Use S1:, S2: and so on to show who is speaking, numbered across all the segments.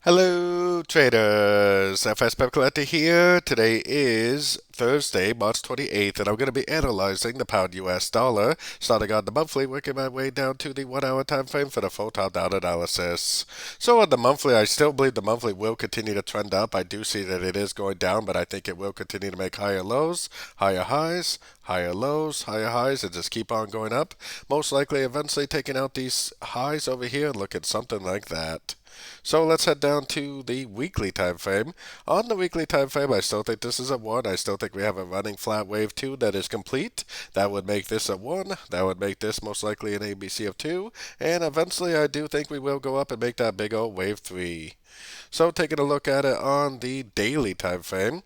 S1: Hello traders, FX Pip Collector here. Today is Thursday, March 28th, and I'm going to be analyzing the pound US dollar, starting on the monthly, working my way down to the 1 hour time frame for the full top down analysis. So on the monthly, I still believe the monthly will continue to trend up. I do see that it is going down, but I think it will continue to make higher lows, higher highs, higher lows, higher highs, and just keep on going up. Most likely eventually taking out these highs over here and look at something like that. So let's head down to the weekly time frame. On the weekly time frame, I still think this is a 1. I still think we have a running flat wave 2 that is complete. That would make this a 1. That would make this most likely an ABC of 2. And eventually, I do think we will go up and make that big old wave 3. So taking a look at it on the daily time frame.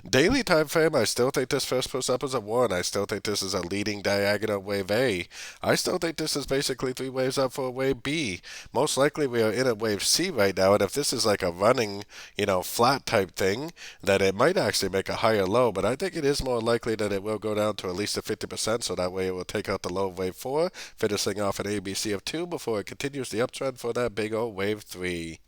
S1: Daily time frame, I still think this first push up is a 1. I still think this is a leading diagonal wave A. I still think this is basically 3 waves up for a wave B. Most likely we are in a wave C right now, and if this is like a running, flat type thing, then it might actually make a higher low, but I think it is more likely that it will go down to at least a 50%, so that way it will take out the low of wave 4, finishing off an ABC of 2 before it continues the uptrend for that big old wave 3.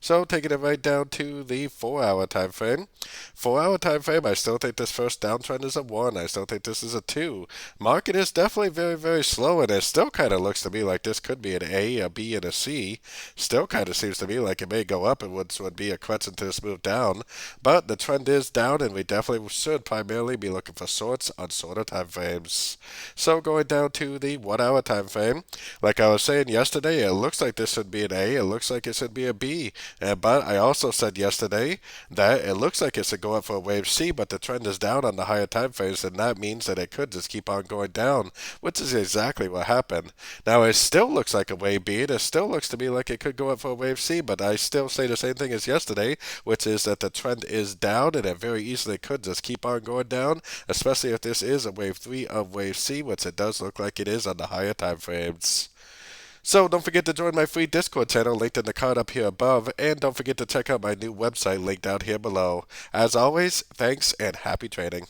S1: So taking it right down to the 4 hour time frame. 4 hour time frame, I still think this first downtrend is a 1. I still think this is a 2. Market is definitely very, very slow, and it still kind of looks to me like this could be an A, a B, and a C. Still kind of seems to me like it may go up and would be a crescent to this move down. But the trend is down, and we definitely should primarily be looking for shorts on shorter time frames. So going down to the 1 hour time frame, like I was saying yesterday, it looks like this should be an A. It looks like it should be a B. But I also said yesterday that it looks like it should go up for a wave C, but the trend is down on the higher time frames, and that means that it could just keep on going down, which is exactly what happened. Now, it still looks like a wave B, and it still looks to me like it could go up for a wave C, but I still say the same thing as yesterday, which is that the trend is down, and it very easily could just keep on going down, especially if this is a wave 3 of wave C, which it does look like it is on the higher time frames. So don't forget to join my free Discord channel linked in the card up here above, and don't forget to check out my new website linked out here below. As always, thanks and happy trading.